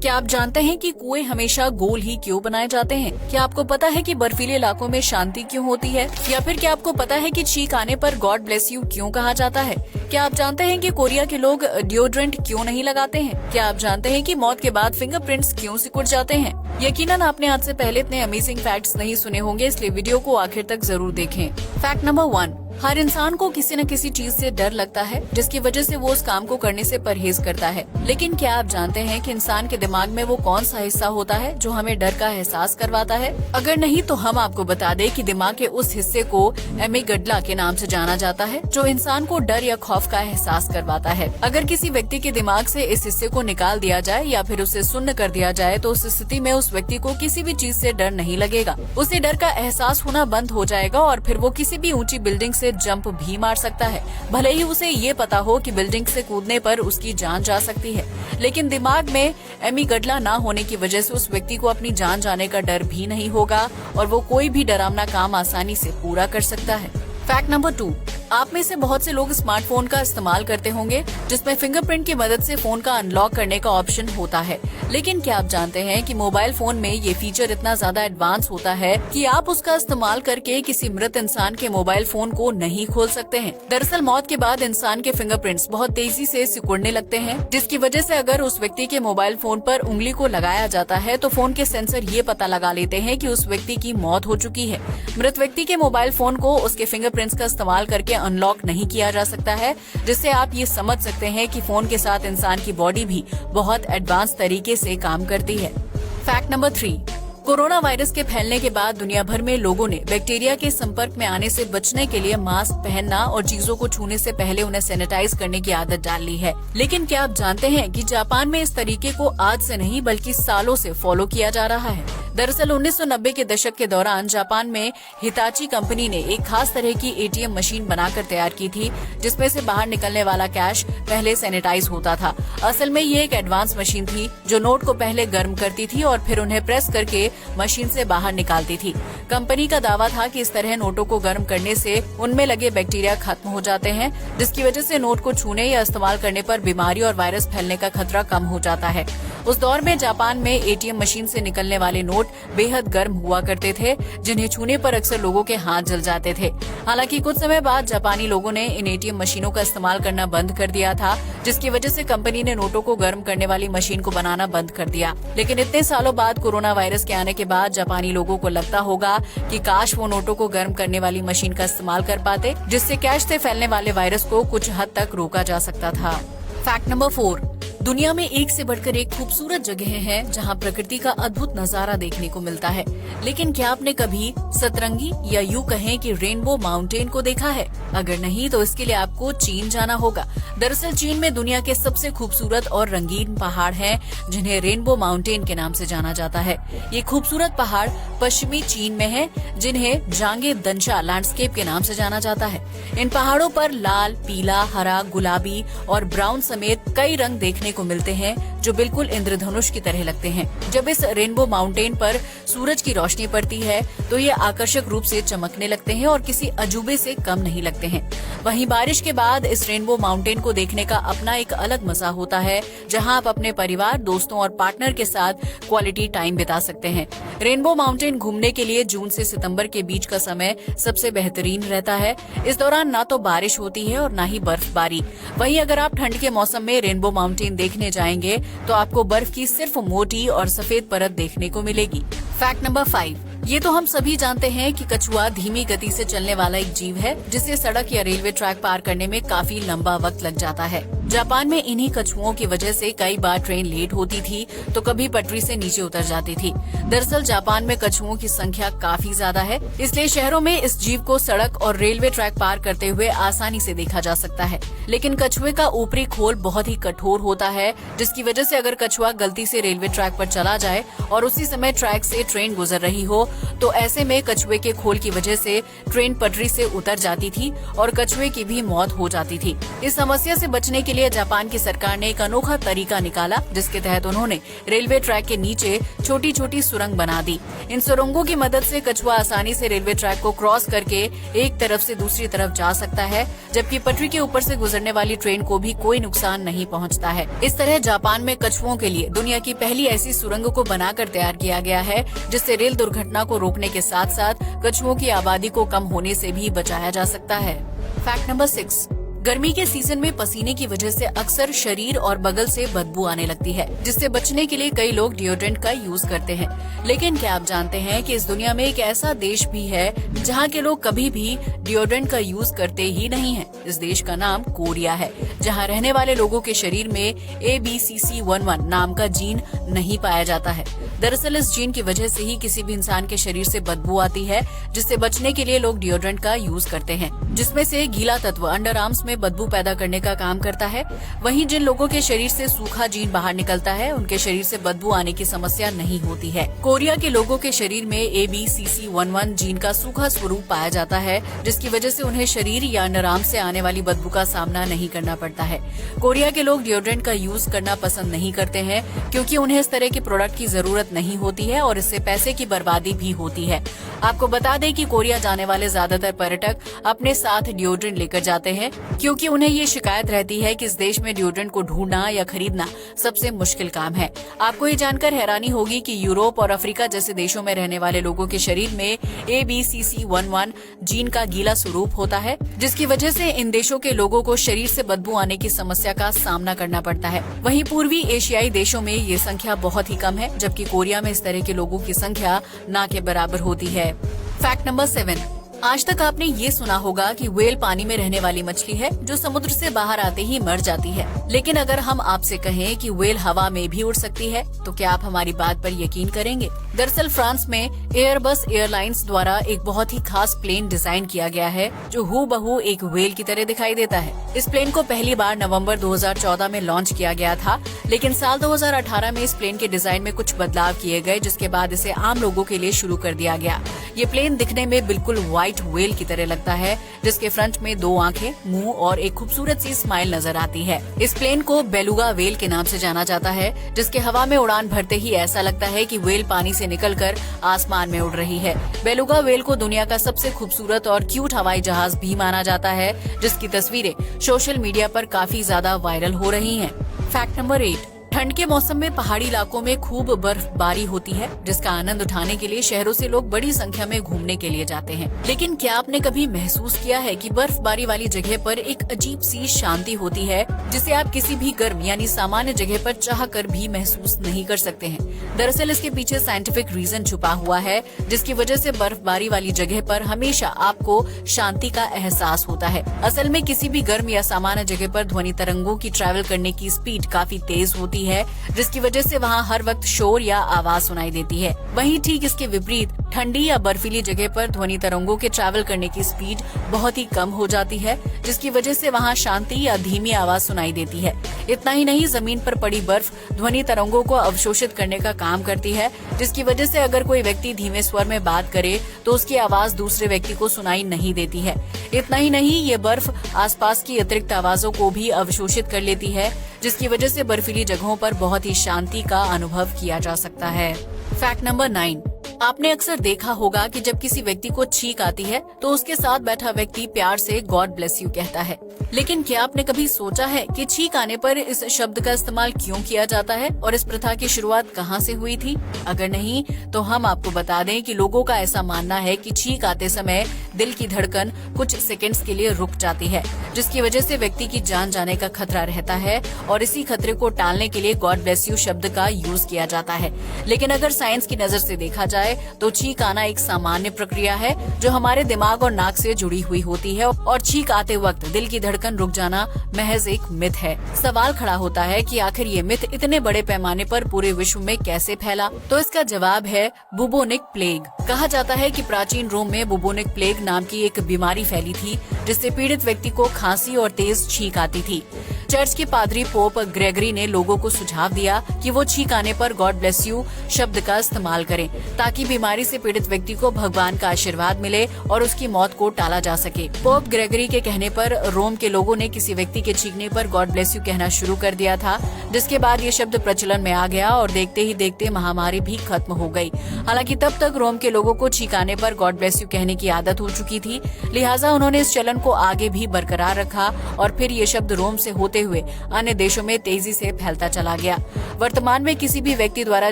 क्या आप जानते हैं कि कुएं हमेशा गोल ही क्यों बनाए जाते हैं? क्या आपको पता है कि बर्फीले इलाकों में शांति क्यों होती है? या फिर क्या आपको पता है कि छींक आने पर गॉड ब्लेस यू क्यों कहा जाता है? क्या आप जानते हैं कि कोरिया के लोग डिओड्रेंट क्यों नहीं लगाते हैं? क्या आप जानते हैं कि मौत के बाद फिंगरप्रिंट्स क्यों सिकुड़ जाते हैं? यकीनन आपने आज से पहले इतने अमेजिंग फैक्ट्स नहीं सुने होंगे, इसलिए वीडियो को आखिर तक जरूर देखें। फैक्ट नंबर 1, हर इंसान को किसी न किसी चीज से डर लगता है, जिसकी वजह से वो उस काम को करने से परहेज करता है। लेकिन क्या आप जानते हैं कि इंसान के दिमाग में वो कौन सा हिस्सा होता है जो हमें डर का एहसास करवाता है? अगर नहीं तो हम आपको बता दें कि दिमाग के उस हिस्से को एमिगडला के नाम से जाना जाता है, जो इंसान को डर या खौफ का एहसास करवाता है। अगर किसी व्यक्ति के दिमाग से इस हिस्से को निकाल दिया जाए या फिर उसे सुन्न कर दिया जाए तो उस स्थिति में उस व्यक्ति को किसी भी चीज से डर नहीं लगेगा। उसे डर का एहसास होना बंद हो जाएगा और फिर वो किसी भी ऊंची बिल्डिंग से जंप भी मार सकता है, भले ही उसे ये पता हो कि बिल्डिंग से कूदने पर उसकी जान जा सकती है। लेकिन दिमाग में एमिगडला ना होने की वजह से उस व्यक्ति को अपनी जान जाने का डर भी नहीं होगा और वो कोई भी डरावना काम आसानी से पूरा कर सकता है। फैक्ट नंबर 2, आप में से बहुत से लोग स्मार्टफोन का इस्तेमाल करते होंगे जिसमें फिंगरप्रिंट की मदद से फोन का अनलॉक करने का ऑप्शन होता है। लेकिन क्या आप जानते हैं कि मोबाइल फोन में ये फीचर इतना ज्यादा एडवांस होता है कि आप उसका इस्तेमाल करके किसी मृत इंसान के मोबाइल फोन को नहीं खोल सकते हैं। दरअसल मौत के बाद इंसान के फिंगरप्रिंट्स बहुत तेजी से सिकुड़ने लगते हैं, जिसकी वजह से अगर उस व्यक्ति के मोबाइल फोन पर उंगली को लगाया जाता है तो फोन के सेंसर ये पता लगा लेते हैं कि उस व्यक्ति की मौत हो चुकी है। मृत व्यक्ति के मोबाइल फोन को उसके फिंगरप्रिंट्स का इस्तेमाल करके अनलॉक नहीं किया जा सकता है, जिससे आप ये समझ सकते हैं कि फोन के साथ इंसान की बॉडी भी बहुत एडवांस तरीके से काम करती है। फैक्ट नंबर 3, कोरोना वायरस के फैलने के बाद दुनिया भर में लोगों ने बैक्टीरिया के संपर्क में आने से बचने के लिए मास्क पहनना और चीजों को छूने से पहले उन्हें सैनिटाइज करने की आदत डाल ली है। लेकिन क्या आप जानते हैं कि जापान में इस तरीके को आज से नहीं बल्कि सालों से फॉलो किया जा रहा है। दरअसल 1990 के दशक के दौरान जापान में हिताची कंपनी ने एक खास तरह की एटीएम मशीन बनाकर तैयार की थी, जिसमें से बाहर निकलने वाला कैश पहले सैनिटाइज होता था। असल में ये एक एडवांस मशीन थी जो नोट को पहले गर्म करती थी और फिर उन्हें प्रेस करके मशीन से बाहर निकालती थी। कंपनी का दावा था कि इस तरह नोटों को गर्म करने से उनमें लगे बैक्टीरिया खत्म हो जाते हैं, जिसकी वजह से नोट को छूने या इस्तेमाल करने पर बीमारी और वायरस फैलने का खतरा कम हो जाता है। उस दौर में जापान में एटीएम मशीन से निकलने वाले नोट बेहद गर्म हुआ करते थे, जिन्हें छूने पर अक्सर लोगों के हाथ जल जाते थे। हालांकि कुछ समय बाद जापानी लोगों ने इन एटीएम मशीनों का इस्तेमाल करना बंद कर दिया था, जिसकी वजह से कंपनी ने नोटों को गर्म करने वाली मशीन को बनाना बंद कर दिया। लेकिन इतने सालों बाद कोरोना वायरस के आने के बाद जापानी लोगों को लगता होगा कि काश वो नोटों को गर्म करने वाली मशीन का इस्तेमाल कर पाते, जिससे कैश से फैलने वाले वायरस को कुछ हद तक रोका जा सकता था। फैक्ट नंबर 4, दुनिया में एक से बढ़कर एक खूबसूरत जगहें हैं जहां प्रकृति का अद्भुत नजारा देखने को मिलता है। लेकिन क्या आपने कभी सतरंगी या यूं कहें कि रेनबो माउंटेन को देखा है? अगर नहीं तो इसके लिए आपको चीन जाना होगा। दरअसल चीन में दुनिया के सबसे खूबसूरत और रंगीन पहाड़ हैं, जिन्हें रेनबो माउंटेन के नाम से जाना जाता है। ये खूबसूरत पहाड़ पश्चिमी चीन में है, जिन्हें जांगे दंशा लैंडस्केप के नाम से जाना जाता है। इन पहाड़ों पर लाल, पीला, हरा, गुलाबी और ब्राउन समेत कई रंग देखने को मिलते हैं, जो बिल्कुल इंद्रधनुष की तरह लगते हैं। जब इस रेनबो माउंटेन पर सूरज की रोशनी पड़ती है तो ये आकर्षक रूप से चमकने लगते हैं और किसी अजूबे से कम नहीं लगते हैं। वहीं बारिश के बाद इस रेनबो माउंटेन को देखने का अपना एक अलग मजा होता है, जहां आप अपने परिवार, दोस्तों और पार्टनर के साथ क्वालिटी टाइम बिता सकते हैं। रेनबो माउंटेन घूमने के लिए जून से सितंबर के बीच का समय सबसे बेहतरीन रहता है। इस दौरान ना तो बारिश होती है और ना ही बर्फबारी। वहीं अगर आप ठंड के मौसम में रेनबो माउंटेन देखने जाएंगे तो आपको बर्फ की सिर्फ मोटी और सफेद परत देखने को मिलेगी। फैक्ट नंबर 5, ये तो हम सभी जानते हैं कि कछुआ धीमी गति से चलने वाला एक जीव है, जिसे सड़क या रेलवे ट्रैक पार करने में काफी लंबा वक्त लग जाता है। जापान में इन्हीं कछुओं की वजह से कई बार ट्रेन लेट होती थी तो कभी पटरी से नीचे उतर जाती थी। दरअसल जापान में कछुओं की संख्या काफी ज्यादा है, इसलिए शहरों में इस जीव को सड़क और रेलवे ट्रैक पार करते हुए आसानी से देखा जा सकता है। लेकिन कछुए का ऊपरी खोल बहुत ही कठोर होता है, जिसकी वजह से अगर कछुआ गलती से रेलवे ट्रैक पर चला जाए और उसी समय ट्रैक से ट्रेन गुजर रही हो तो ऐसे में कछुए के खोल की वजह से ट्रेन पटरी से उतर जाती थी और कछुए की भी मौत हो जाती थी। इस समस्या से बचने के लिए जापान की सरकार ने एक अनोखा तरीका निकाला, जिसके तहत उन्होंने रेलवे ट्रैक के नीचे छोटी छोटी सुरंग बना दी। इन सुरंगों की मदद से कछुआ आसानी से रेलवे ट्रैक को क्रॉस करके एक तरफ से दूसरी तरफ जा सकता है, जबकि पटरी के ऊपर से गुजरने वाली ट्रेन को भी कोई नुकसान नहीं पहुंचता है। इस तरह जापान में कछुओं के लिए दुनिया की पहली ऐसी सुरंग को बनाकर तैयार किया गया है, जिससे रेल दुर्घटना को रोकने के साथ साथ कछुओं की आबादी को कम होने से भी बचाया जा सकता है। फैक्ट नंबर 6, गर्मी के सीजन में पसीने की वजह से अक्सर शरीर और बगल से बदबू आने लगती है, जिससे बचने के लिए कई लोग डिओड्रेंट का यूज करते हैं। लेकिन क्या आप जानते हैं कि इस दुनिया में एक ऐसा देश भी है जहां के लोग कभी भी डिओड्रेंट का यूज करते ही नहीं हैं। इस देश का नाम कोरिया है, जहां रहने वाले लोगों के शरीर में ABCC11 नाम का जीन नहीं पाया जाता है। दरअसल इस जीन की वजह से ही किसी भी इंसान के शरीर से बदबू आती है, जिससे बचने के लिए लोग डिओड्रेंट का यूज करते हैं, जिसमें से गीला तत्व अंडर आर्म्स में बदबू पैदा करने का काम करता है। वहीं जिन लोगों के शरीर से सूखा जीन बाहर निकलता है, उनके शरीर से बदबू आने की समस्या नहीं होती है। कोरिया के लोगों के शरीर में ABCC11 जीन का सूखा स्वरूप पाया जाता है, जिसकी वजह से उन्हें शरीर या अंडर आर्म से आने वाली बदबू का सामना नहीं करना पड़ता है। कोरिया के लोग डिओड्रेंट का यूज करना पसंद नहीं करते हैं, क्योंकि उन्हें इस तरह के प्रोडक्ट की जरूरत नहीं होती है और इससे पैसे की बर्बादी भी होती है। आपको बता दें कि कोरिया जाने वाले ज्यादातर पर्यटक अपने साथ डिओड्रेंट लेकर जाते हैं, क्योंकि उन्हें ये शिकायत रहती है कि इस देश में डिओड्रेंट को ढूंढना या खरीदना सबसे मुश्किल काम है। आपको ये जानकर हैरानी होगी कि यूरोप और अफ्रीका जैसे देशों में रहने वाले लोगों के शरीर में ABCC11 जीन का गीला स्वरूप होता है, जिसकी वजह से इन देशों के लोगों को शरीर से बदबू आने की समस्या का सामना करना पड़ता है। वहीं पूर्वी एशियाई देशों में ये संख्या बहुत ही कम है, जबकि कोरिया में इस तरह के लोगों की संख्या ना के बराबर होती है। फैक्ट नंबर 7, आज तक आपने ये सुना होगा कि व्हेल पानी में रहने वाली मछली है जो समुद्र से बाहर आते ही मर जाती है। लेकिन अगर हम आपसे कहें कि व्हेल हवा में भी उड़ सकती है, तो क्या आप हमारी बात पर यकीन करेंगे? दरअसल फ्रांस में एयरबस एयरलाइंस द्वारा एक बहुत ही खास प्लेन डिजाइन किया गया है, जो हूबहू एक व्हेल की तरह दिखाई देता है। इस प्लेन को पहली बार नवंबर 2014 में लॉन्च किया गया था, लेकिन साल 2018 में इस प्लेन के डिजाइन में कुछ बदलाव किए गए, जिसके बाद इसे आम लोगों के लिए शुरू कर दिया गया। ये प्लेन दिखने में बिल्कुल व्हाइट व्हेल की तरह लगता है, जिसके फ्रंट में 2 आंखें, मुंह और एक खूबसूरत सी स्माइल नजर आती है। इस प्लेन को बेलुगा व्हेल के नाम से जाना जाता है, जिसके हवा में उड़ान भरते ही ऐसा लगता है कि व्हेल पानी से निकलकर आसमान में उड़ रही है। बेलुगा व्हेल को दुनिया का सबसे खूबसूरत और क्यूट हवाई जहाज भी माना जाता है, जिसकी तस्वीरें सोशल मीडिया पर काफी ज्यादा वायरल हो रही हैं। फैक्ट नंबर 8, ठंड के मौसम में पहाड़ी इलाकों में खूब बर्फबारी होती है, जिसका आनंद उठाने के लिए शहरों से लोग बड़ी संख्या में घूमने के लिए जाते हैं। लेकिन क्या आपने कभी महसूस किया है कि बर्फबारी वाली जगह पर एक अजीब सी शांति होती है, जिसे आप किसी भी गर्म यानी सामान्य जगह पर चाहकर भी महसूस नहीं कर सकते हैं? दरअसल इसके पीछे साइंटिफिक रीजन छुपा हुआ है, जिसकी वजह से बर्फबारी वाली जगह पर हमेशा आपको शांति का एहसास होता है। असल में किसी भी गर्म या सामान्य जगह पर ध्वनि तरंगों की ट्रैवल करने की स्पीड काफी तेज होती है, जिसकी वजह से वहाँ हर वक्त शोर या आवाज सुनाई देती है। वहीं ठीक इसके विपरीत ठंडी या बर्फीली जगह पर ध्वनि तरंगों के ट्रैवल करने की स्पीड बहुत ही कम हो जाती है, जिसकी वजह से वहाँ शांति या धीमी आवाज सुनाई देती है। इतना ही नहीं, जमीन पर पड़ी बर्फ ध्वनि तरंगों को अवशोषित करने का काम करती है, जिसकी वजह से अगर कोई व्यक्ति धीमे स्वर में बात करे तो उसकी आवाज दूसरे व्यक्ति को सुनाई नहीं देती है। इतना ही नहीं, ये बर्फ आसपास की अतिरिक्त आवाजों को भी अवशोषित कर लेती है, जिसकी वजह से बर्फीली जगहों पर बहुत ही शांति का अनुभव किया जा सकता है। फैक्ट नंबर 9, आपने अक्सर देखा होगा कि जब किसी व्यक्ति को छींक आती है तो उसके साथ बैठा व्यक्ति प्यार से गॉड ब्लेस यू कहता है। लेकिन क्या आपने कभी सोचा है कि छींक आने पर इस शब्द का इस्तेमाल क्यों किया जाता है और इस प्रथा की शुरुआत कहां से हुई थी? अगर नहीं तो हम आपको बता दें कि लोगों का ऐसा मानना है कि छींक आते समय दिल की धड़कन कुछ सेकंड्स के लिए रुक जाती है, जिसकी वजह से व्यक्ति की जान जाने का खतरा रहता है और इसी खतरे को टालने के लिए गॉड ब्लेस यू शब्द का यूज किया जाता है। लेकिन अगर साइंस की नजर से देखा जाए तो छींक आना एक सामान्य प्रक्रिया है जो हमारे दिमाग और नाक से जुड़ी हुई होती है, और छींक आते वक्त दिल की धड़कन रुक जाना महज एक मिथ है। सवाल खड़ा होता है कि आखिर ये मिथ इतने बड़े पैमाने पर पूरे विश्व में कैसे फैला? तो इसका जवाब है बुबोनिक प्लेग। कहा जाता है कि प्राचीन रोम में बुबोनिक प्लेग नाम की एक बीमारी फैली थी, जिससे पीड़ित व्यक्ति को खांसी और तेज छींक आती थी। चर्च के पादरी पोप ग्रेगरी ने लोगों को सुझाव दिया कि वो छींक आने पर गॉड ब्लेस यू शब्द का इस्तेमाल करें, ताकि बीमारी से पीड़ित व्यक्ति को भगवान का आशीर्वाद मिले और उसकी मौत को टाला जा सके। पोप ग्रेगरी के कहने पर रोम के लोगों ने किसी व्यक्ति के छींकने पर गॉड ब्लेस यू कहना शुरू कर दिया था, जिसके बाद ये शब्द प्रचलन में आ गया और देखते ही देखते महामारी भी खत्म हो गई। हालांकि तब तक रोम के लोगों को छींक आने पर गॉड ब्लेस यू कहने की आदत हो चुकी थी, लिहाजा उन्होंने इस चलन को आगे भी बरकरार रखा और फिर ये शब्द रोम से होते हुए अन्य देशों में तेजी से फैलता चला गया। वर्तमान में किसी भी व्यक्ति द्वारा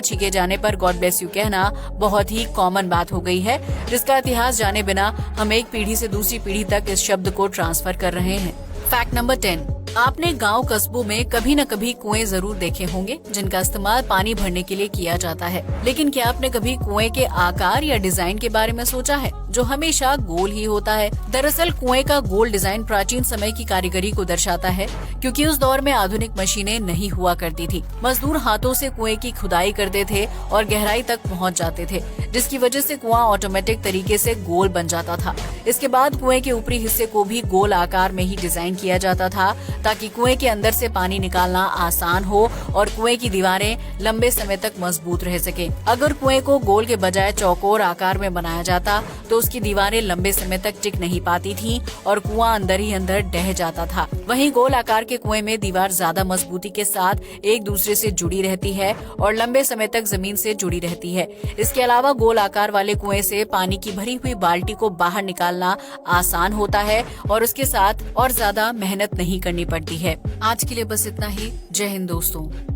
छींके जाने पर गॉड ब्लेस यू कहना बहुत ही कॉमन बात हो गई है, जिसका इतिहास जाने बिना हम एक पीढ़ी से दूसरी पीढ़ी तक इस शब्द को ट्रांसफर कर रहे हैं। फैक्ट नंबर 10, आपने गांव कस्बों में कभी न कभी कुएं जरूर देखे होंगे जिनका इस्तेमाल पानी भरने के लिए किया जाता है, लेकिन क्या आपने कभी कुएं के आकार या डिजाइन के बारे में सोचा है, जो हमेशा गोल ही होता है? दरअसल कुएं का गोल डिजाइन प्राचीन समय की कारीगरी को दर्शाता है, क्योंकि उस दौर में आधुनिक मशीनें नहीं हुआ करती थी। मजदूर हाथों से कुएं की खुदाई करते थे और गहराई तक पहुंच जाते थे, जिसकी वजह से कुआं ऑटोमेटिक तरीके से गोल बन जाता था। इसके बाद कुएं के ऊपरी हिस्से को भी गोल आकार में ही डिजाइन किया जाता था, ताकि कुएं के अंदर से पानी निकालना आसान हो और कुएं की दीवारें लंबे समय तक मजबूत रह सके। अगर कुएं को गोल के बजाय चौकोर आकार में बनाया जाता तो उसकी दीवारें लंबे समय तक टिक नहीं पाती थीं और कुआं अंदर ही अंदर ढह जाता था। वहीं गोल आकार के कुएं में दीवार ज्यादा मजबूती के साथ एक दूसरे से जुड़ी रहती है और लंबे समय तक जमीन से जुड़ी रहती है। इसके अलावा गोल आकार वाले कुएं से पानी की भरी हुई बाल्टी को बाहर निकालना आसान होता है और उसके साथ और ज्यादा मेहनत नहीं करनी पड़ती है। आज के लिए बस इतना ही। जय हिंद दोस्तों।